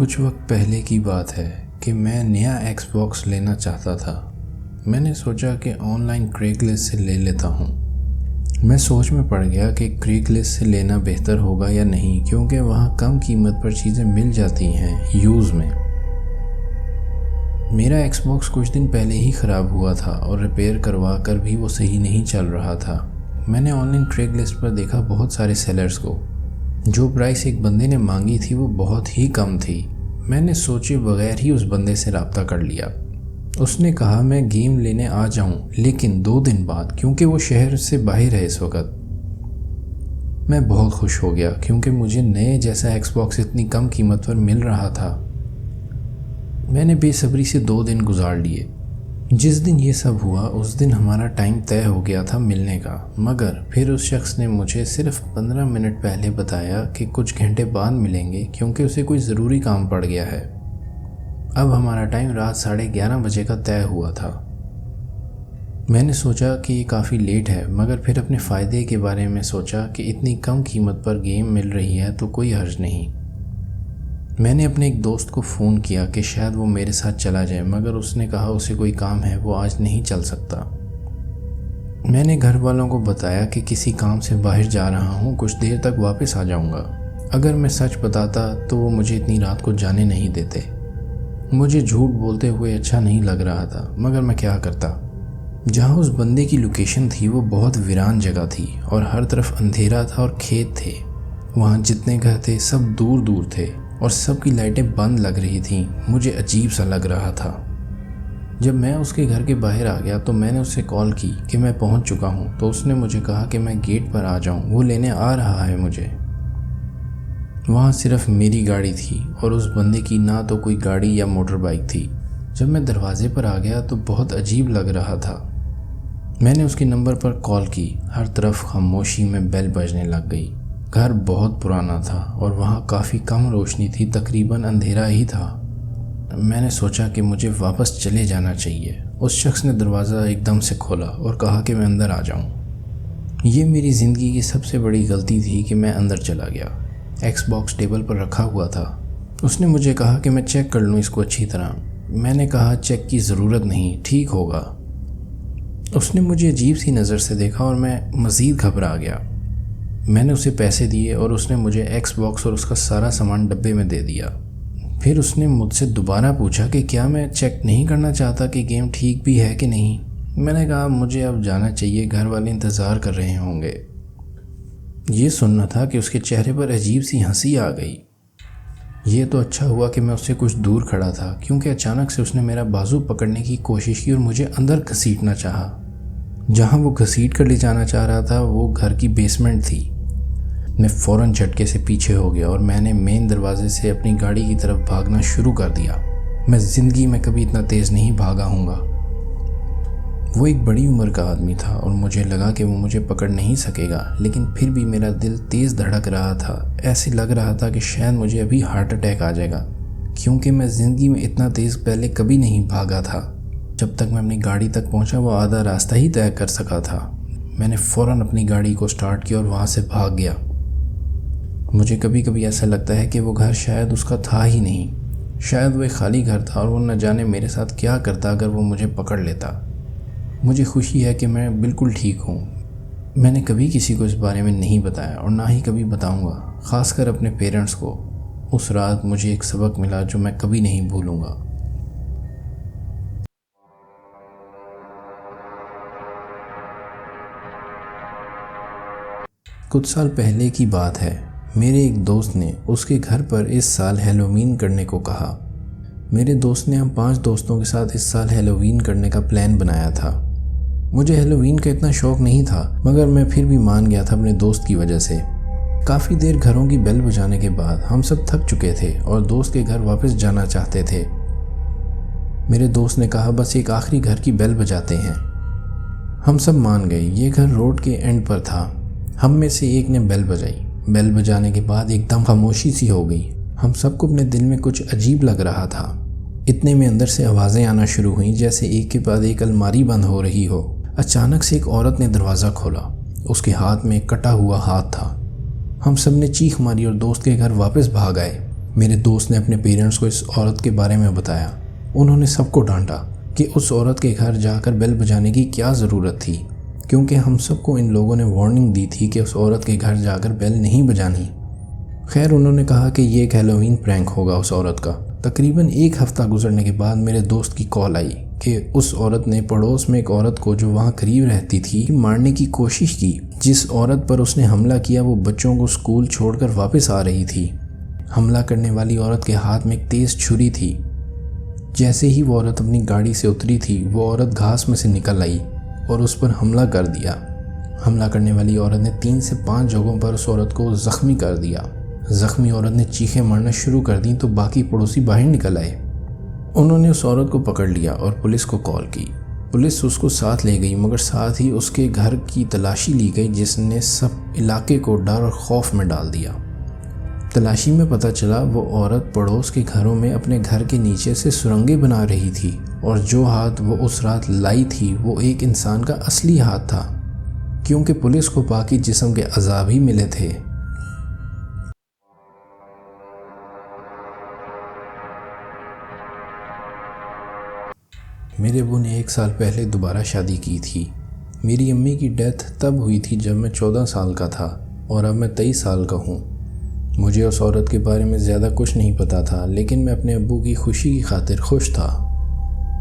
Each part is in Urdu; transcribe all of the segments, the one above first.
کچھ وقت پہلے کی بات ہے کہ میں نیا ایکس باکس لینا چاہتا تھا۔ میں نے سوچا کہ آن لائن کریگ لسٹ سے لے لیتا ہوں۔ میں سوچ میں پڑ گیا کہ کریگ لسٹ سے لینا بہتر ہوگا یا نہیں، کیونکہ وہاں کم قیمت پر چیزیں مل جاتی ہیں یوز میں۔ میرا ایکس باکس کچھ دن پہلے ہی خراب ہوا تھا اور ریپیئر کروا کر بھی وہ صحیح نہیں چل رہا تھا۔ میں نے آن لائن کریگ لسٹ پر دیکھا بہت سارے سیلرز کو۔ جو پرائس ایک بندے نے مانگی تھی وہ بہت ہی کم تھی۔ میں نے سوچے بغیر ہی اس بندے سے رابطہ کر لیا۔ اس نے کہا میں گیم لینے آ جاؤں، لیکن 2 دن بعد، کیونکہ وہ شہر سے باہر ہے اس وقت۔ میں بہت خوش ہو گیا کیونکہ مجھے نئے جیسا ایکس باکس اتنی کم قیمت پر مل رہا تھا۔ میں نے بے صبری سے 2 دن گزار لیے۔ جس دن یہ سب ہوا اس دن ہمارا ٹائم طے ہو گیا تھا ملنے کا، مگر پھر اس شخص نے مجھے صرف 15 منٹ پہلے بتایا کہ کچھ گھنٹے بعد ملیں گے کیونکہ اسے کوئی ضروری کام پڑ گیا ہے۔ اب ہمارا ٹائم رات 11:30 بجے کا طے ہوا تھا۔ میں نے سوچا کہ یہ کافی لیٹ ہے، مگر پھر اپنے فائدے کے بارے میں سوچا کہ اتنی کم قیمت پر گیم مل رہی ہے تو کوئی حرج نہیں۔ میں نے اپنے ایک دوست کو فون کیا کہ شاید وہ میرے ساتھ چلا جائے، مگر اس نے کہا اسے کوئی کام ہے، وہ آج نہیں چل سکتا۔ میں نے گھر والوں کو بتایا کہ کسی کام سے باہر جا رہا ہوں، کچھ دیر تک واپس آ جاؤں گا۔ اگر میں سچ بتاتا تو وہ مجھے اتنی رات کو جانے نہیں دیتے۔ مجھے جھوٹ بولتے ہوئے اچھا نہیں لگ رہا تھا، مگر میں کیا کرتا۔ جہاں اس بندے کی لوکیشن تھی وہ بہت ویران جگہ تھی اور ہر طرف اندھیرا تھا اور کھیت تھے۔ وہاں جتنے گھر تھے سب دور دور تھے اور سب کی لائٹیں بند لگ رہی تھیں۔ مجھے عجیب سا لگ رہا تھا۔ جب میں اس کے گھر کے باہر آ گیا تو میں نے اسے کال کی کہ میں پہنچ چکا ہوں، تو اس نے مجھے کہا کہ میں گیٹ پر آ جاؤں، وہ لینے آ رہا ہے مجھے۔ وہاں صرف میری گاڑی تھی اور اس بندے کی نہ تو کوئی گاڑی یا موٹر بائک تھی۔ جب میں دروازے پر آ گیا تو بہت عجیب لگ رہا تھا۔ میں نے اس کے نمبر پر کال کی۔ ہر طرف خاموشی میں بیل بجنے لگ گئی۔ گھر بہت پرانا تھا اور وہاں کافی کم روشنی تھی، تقریباً اندھیرا ہی تھا۔ میں نے سوچا کہ مجھے واپس چلے جانا چاہیے۔ اس شخص نے دروازہ ایک دم سے کھولا اور کہا کہ میں اندر آ جاؤں۔ یہ میری زندگی کی سب سے بڑی غلطی تھی کہ میں اندر چلا گیا۔ ایکس باکس ٹیبل پر رکھا ہوا تھا۔ اس نے مجھے کہا کہ میں چیک کر لوں اس کو اچھی طرح۔ میں نے کہا چیک کی ضرورت نہیں، ٹھیک ہوگا۔ اس نے مجھے عجیب سی نظر سے دیکھا اور میں مزید گھبرا گیا۔ میں نے اسے پیسے دیے اور اس نے مجھے ایکس باکس اور اس کا سارا سامان ڈبے میں دے دیا۔ پھر اس نے مجھ سے دوبارہ پوچھا کہ کیا میں چیک نہیں کرنا چاہتا کہ گیم ٹھیک بھی ہے کہ نہیں۔ میں نے کہا مجھے اب جانا چاہیے، گھر والے انتظار کر رہے ہوں گے۔ یہ سننا تھا کہ اس کے چہرے پر عجیب سی ہنسی آ گئی۔ یہ تو اچھا ہوا کہ میں اس سے کچھ دور کھڑا تھا، کیونکہ اچانک سے اس نے میرا بازو پکڑنے کی کوشش کی اور مجھے اندر گھسیٹنا چاہا۔ جہاں وہ گھسیٹ کر لے جانا چاہ رہا تھا وہ گھر کی بیسمنٹ تھی۔ میں فوراً جھٹکے سے پیچھے ہو گیا اور میں نے مین دروازے سے اپنی گاڑی کی طرف بھاگنا شروع کر دیا۔ میں زندگی میں کبھی اتنا تیز نہیں بھاگا ہوں گا۔ وہ ایک بڑی عمر کا آدمی تھا اور مجھے لگا کہ وہ مجھے پکڑ نہیں سکے گا، لیکن پھر بھی میرا دل تیز دھڑک رہا تھا۔ ایسے لگ رہا تھا کہ شاید مجھے ابھی ہارٹ اٹیک آ جائے گا، کیونکہ میں زندگی میں اتنا تیز پہلے کبھی نہیں بھاگا تھا۔ جب تک میں اپنی گاڑی تک پہنچا وہ آدھا راستہ ہی طے کر سکا تھا۔ میں نے فوراً اپنی گاڑی کو سٹارٹ کیا اور وہاں سے بھاگ گیا۔ مجھے کبھی کبھی ایسا لگتا ہے کہ وہ گھر شاید اس کا تھا ہی نہیں، شاید وہ ایک خالی گھر تھا اور وہ نہ جانے میرے ساتھ کیا کرتا اگر وہ مجھے پکڑ لیتا۔ مجھے خوشی ہے کہ میں بالکل ٹھیک ہوں۔ میں نے کبھی کسی کو اس بارے میں نہیں بتایا اور نہ ہی کبھی بتاؤں گا، خاص کر اپنے پیرنٹس کو۔ اس رات مجھے ایک سبق ملا جو میں کبھی نہیں بھولوں گا۔ کچھ سال پہلے کی بات ہے۔ میرے ایک دوست نے اس کے گھر پر اس سال ہیلووین کرنے کو کہا۔ میرے دوست نے ہم 5 دوستوں کے ساتھ اس سال ہیلووین کرنے کا پلان بنایا تھا۔ مجھے ہیلووین کا اتنا شوق نہیں تھا، مگر میں پھر بھی مان گیا تھا اپنے دوست کی وجہ سے۔ کافی دیر گھروں کی بیل بجانے کے بعد ہم سب تھک چکے تھے اور دوست کے گھر واپس جانا چاہتے تھے۔ میرے دوست نے کہا بس ایک آخری گھر کی بیل بجاتے ہیں۔ ہم سب مان گئے۔ یہ گھر روڈ کے اینڈ پر تھا۔ ہم میں سے ایک نے بیل بجائی۔ بیل بجانے کے بعد ایک دم خاموشی سی ہو گئی۔ ہم سب کو اپنے دل میں کچھ عجیب لگ رہا تھا۔ اتنے میں اندر سے آوازیں آنا شروع ہوئیں جیسے ایک کے بعد ایک الماری بند ہو رہی ہو۔ اچانک سے ایک عورت نے دروازہ کھولا۔ اس کے ہاتھ میں ایک کٹا ہوا ہاتھ تھا۔ ہم سب نے چیخ ماری اور دوست کے گھر واپس بھاگ آئے۔ میرے دوست نے اپنے پیرنٹس کو اس عورت کے بارے میں بتایا۔ انہوں نے سب کو ڈانٹا کہ اس عورت کے گھر جا کر بیل بجانے کی کیا ضرورت تھی، کیونکہ ہم سب کو ان لوگوں نے وارننگ دی تھی کہ اس عورت کے گھر جا کر بیل نہیں بجانی۔ خیر انہوں نے کہا کہ یہ ایک ہیلووین پرینک ہوگا اس عورت کا۔ تقریباً 1 ہفتہ گزرنے کے بعد میرے دوست کی کال آئی کہ اس عورت نے پڑوس میں ایک عورت کو جو وہاں قریب رہتی تھی مارنے کی کوشش کی۔ جس عورت پر اس نے حملہ کیا وہ بچوں کو اسکول چھوڑ کر واپس آ رہی تھی۔ حملہ کرنے والی عورت کے ہاتھ میں ایک تیز چھری تھی۔ جیسے ہی وہ عورت اپنی گاڑی سے اتری تھی وہ عورت گھاس میں سے نکل آئی اور اس پر حملہ کر دیا۔ حملہ کرنے والی عورت نے 3 سے 5 جگہوں پر اس عورت کو زخمی کر دیا۔ زخمی عورت نے چیخیں مارنا شروع کر دیں تو باقی پڑوسی باہر نکل آئے۔ انہوں نے اس عورت کو پکڑ لیا اور پولیس کو کال کی۔ پولیس اس کو ساتھ لے گئی، مگر ساتھ ہی اس کے گھر کی تلاشی لی گئی، جس نے سب علاقے کو ڈر اور خوف میں ڈال دیا۔ تلاشی میں پتہ چلا وہ عورت پڑوس کے گھروں میں اپنے گھر کے نیچے سے سرنگیں بنا رہی تھی، اور جو ہاتھ وہ اس رات لائی تھی وہ ایک انسان کا اصلی ہاتھ تھا، کیونکہ پولیس کو باقی جسم کے اعضاء بھی ملے تھے۔ میرے ابو نے 1 سال پہلے دوبارہ شادی کی تھی۔ میری امی کی ڈیتھ تب ہوئی تھی جب میں 14 سال کا تھا، اور اب میں 23 سال کا ہوں۔ مجھے اس عورت کے بارے میں زیادہ کچھ نہیں پتا تھا، لیکن میں اپنے ابو کی خوشی کی خاطر خوش تھا۔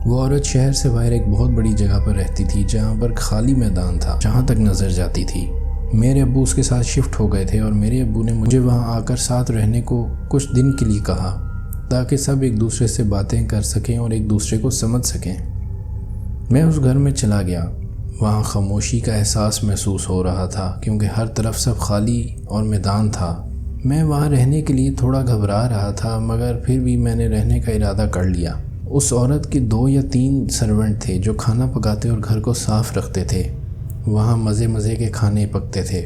وہ عورت شہر سے باہر ایک بہت بڑی جگہ پر رہتی تھی، جہاں پر خالی میدان تھا جہاں تک نظر جاتی تھی۔ میرے ابو اس کے ساتھ شفٹ ہو گئے تھے، اور میرے ابو نے مجھے وہاں آ کر ساتھ رہنے کو کچھ دن کے لیے کہا، تاکہ سب ایک دوسرے سے باتیں کر سکیں اور ایک دوسرے کو سمجھ سکیں۔ میں اس گھر میں چلا گیا۔ وہاں خاموشی کا احساس محسوس ہو رہا تھا، کیونکہ ہر طرف سب خالی اور میدان تھا۔ میں وہاں رہنے کے لیے تھوڑا گھبرا رہا تھا، مگر پھر بھی میں نے رہنے کا ارادہ کر لیا۔ اس عورت کے 2 یا 3 سرونٹ تھے جو کھانا پکاتے اور گھر کو صاف رکھتے تھے۔ وہاں مزے کے کھانے پکتے تھے۔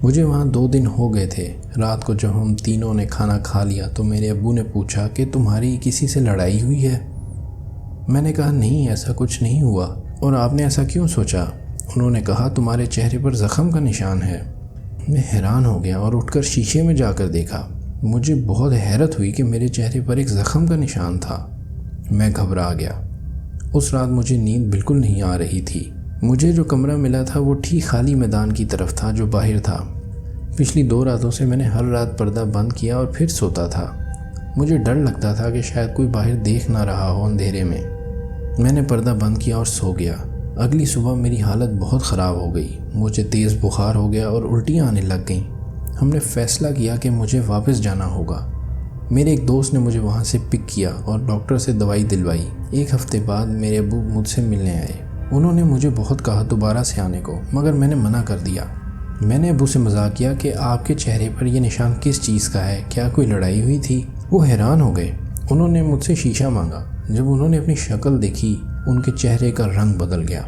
مجھے وہاں 2 دن ہو گئے تھے۔ رات کو جب ہم تینوں نے کھانا کھا لیا تو میرے ابو نے پوچھا کہ تمہاری کسی سے لڑائی ہوئی ہے؟ میں نے کہا نہیں، ایسا کچھ نہیں ہوا۔ اور آپ نے ایسا کیوں سوچا؟ انہوں نے کہا تمہارے چہرے پر زخم کا نشان ہے۔ میں حیران ہو گیا اور اٹھ کر شیشے میں جا کر دیکھا۔ مجھے بہت حیرت ہوئی کہ میرے چہرے پر ایک زخم کا نشان تھا۔ میں گھبرا گیا۔ اس رات مجھے نیند بالکل نہیں آ رہی تھی۔ مجھے جو کمرہ ملا تھا وہ ٹھیک خالی میدان کی طرف تھا جو باہر تھا۔ پچھلی 2 راتوں سے میں نے ہر رات پردہ بند کیا اور پھر سوتا تھا۔ مجھے ڈر لگتا تھا کہ شاید کوئی باہر دیکھ نہ رہا ہو اندھیرے میں۔ میں نے پردہ بند کیا اور سو گیا۔ اگلی صبح میری حالت بہت خراب ہو گئی۔ مجھے تیز بخار ہو گیا اور الٹیاں آنے لگ گئیں۔ ہم نے فیصلہ کیا کہ مجھے واپس جانا ہوگا۔ میرے ایک دوست نے مجھے وہاں سے پک کیا اور ڈاکٹر سے دوائی دلوائی۔ 1 ہفتے بعد میرے ابو مجھ سے ملنے آئے۔ انہوں نے مجھے بہت کہا دوبارہ سے آنے کو، مگر میں نے منع کر دیا۔ میں نے ابو سے مذاق کیا کہ آپ کے چہرے پر یہ نشان کس چیز کا ہے؟ کیا کوئی لڑائی ہوئی تھی؟ وہ حیران ہو گئے۔ انہوں نے مجھ سے شیشہ مانگا۔ جب انہوں نے اپنی شکل دیکھی ان کے چہرے کا رنگ بدل گیا۔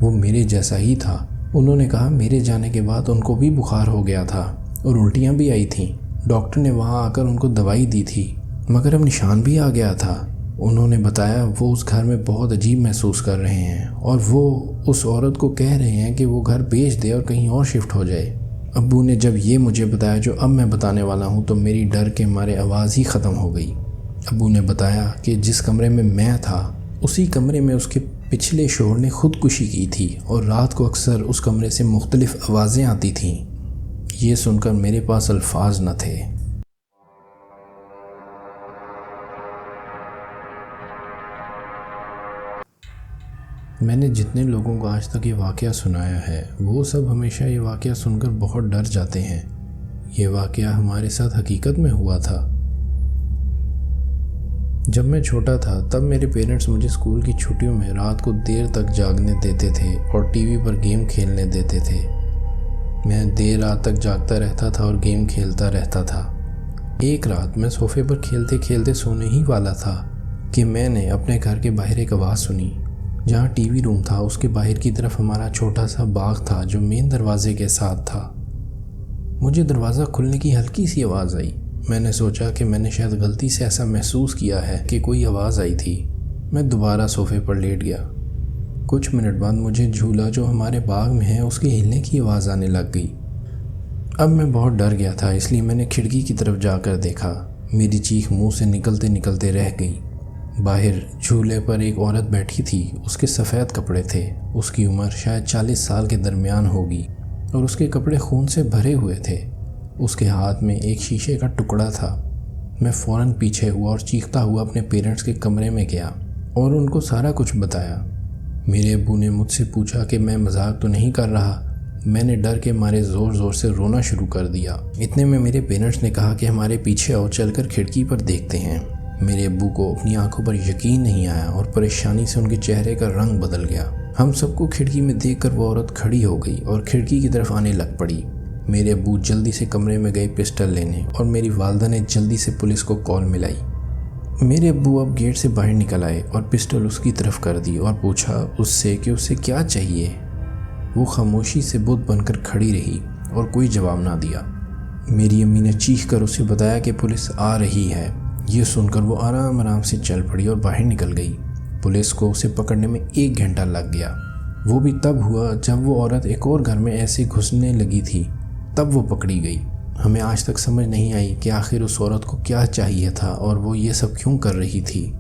وہ میرے جیسا ہی تھا۔ انہوں نے کہا میرے جانے کے بعد ان کو بھی بخار ہو گیا تھا اور الٹیاں بھی آئی تھیں۔ ڈاکٹر نے وہاں آ کر ان کو دوائی دی تھی، مگر اب نشان بھی آ گیا تھا۔ انہوں نے بتایا وہ اس گھر میں بہت عجیب محسوس کر رہے ہیں، اور وہ اس عورت کو کہہ رہے ہیں کہ وہ گھر بیچ دے اور کہیں اور شفٹ ہو جائے۔ ابو نے جب یہ مجھے بتایا جو اب میں بتانے والا ہوں تو میری ڈر کے مارے آواز ہی ختم ہو گئی۔ ابو نے بتایا کہ جس کمرے میں میں تھا اسی کمرے میں اس کے پچھلے شوہر نے خودکشی کی تھی، اور رات کو اکثر اس کمرے سے مختلف آوازیں آتی تھیں۔ یہ سن کر میرے پاس الفاظ نہ تھے۔ میں نے جتنے لوگوں کو آج تک یہ واقعہ سنایا ہے وہ سب ہمیشہ یہ واقعہ سن کر بہت ڈر جاتے ہیں۔ یہ واقعہ ہمارے ساتھ حقیقت میں ہوا تھا۔ جب میں چھوٹا تھا تب میرے پیرنٹس مجھے اسکول کی چھٹیوں میں رات کو دیر تک جاگنے دیتے تھے اور ٹی وی پر گیم کھیلنے دیتے تھے۔ میں دیر رات تک جاگتا رہتا تھا اور گیم کھیلتا رہتا تھا۔ ایک رات میں صوفے پر کھیلتے کھیلتے سونے ہی والا تھا کہ میں نے اپنے گھر کے باہر ایک آواز سنی۔ جہاں ٹی وی روم تھا اس کے باہر کی طرف ہمارا چھوٹا سا باغ تھا جو مین دروازے کے ساتھ تھا۔ مجھے دروازہ کھلنے کی ہلکی سی آواز آئی۔ میں نے سوچا کہ میں نے شاید غلطی سے ایسا محسوس کیا ہے کہ کوئی آواز آئی تھی۔ میں دوبارہ صوفے پر لیٹ گیا۔ کچھ منٹ بعد مجھے جھولا جو ہمارے باغ میں ہے اس کے ہلنے کی آواز آنے لگ گئی۔ اب میں بہت ڈر گیا تھا، اس لیے میں نے کھڑکی کی طرف جا کر دیکھا۔ میری چیخ منہ سے نکلتے نکلتے رہ گئی۔ باہر جھولے پر ایک عورت بیٹھی تھی، اس کے سفید کپڑے تھے، اس کی عمر شاید 40 سال کے درمیان ہوگی اور اس کے کپڑے خون سے بھرے ہوئے تھے۔ اس کے ہاتھ میں ایک شیشے کا ٹکڑا تھا۔ میں فوراً پیچھے ہوا اور چیختا ہوا اپنے پیرنٹس کے کمرے میں گیا اور ان کو سارا کچھ بتایا۔ میرے ابو نے مجھ سے پوچھا کہ میں مذاق تو نہیں کر رہا۔ میں نے ڈر کے مارے زور زور سے رونا شروع کر دیا۔ اتنے میں میرے پیرنٹس نے کہا کہ ہمارے پیچھے آؤ، چل کر کھڑکی پر دیکھتے ہیں۔ میرے ابو کو اپنی آنکھوں پر یقین نہیں آیا اور پریشانی سے ان کے چہرے کا رنگ بدل گیا۔ ہم سب کو کھڑکی میں دیکھ کر وہ عورت کھڑی ہو گئی اور کھڑکی کی طرف آنے لگ پڑی۔ میرے ابو جلدی سے کمرے میں گئے پسٹل لینے اور میری والدہ نے جلدی سے پولیس کو کال ملائی۔ میرے ابو اب گیٹ سے باہر نکل آئے اور پسٹل اس کی طرف کر دی اور پوچھا اس سے کہ اسے کیا چاہیے۔ وہ خاموشی سے بت بن کر کھڑی رہی اور کوئی جواب نہ دیا۔ میری امی نے چیخ کر اسے بتایا کہ پولیس آ رہی ہے۔ یہ سن کر وہ آرام آرام سے چل پڑی اور باہر نکل گئی۔ پولیس کو اسے پکڑنے میں 1 گھنٹہ لگ گیا۔ وہ بھی تب ہوا جب وہ عورت ایک اور گھر میں ایسے گھسنے لگی تھی، تب وہ پکڑی گئی۔ ہمیں آج تک سمجھ نہیں آئی کہ آخر اس عورت کو کیا چاہیے تھا اور وہ یہ سب کیوں کر رہی تھی۔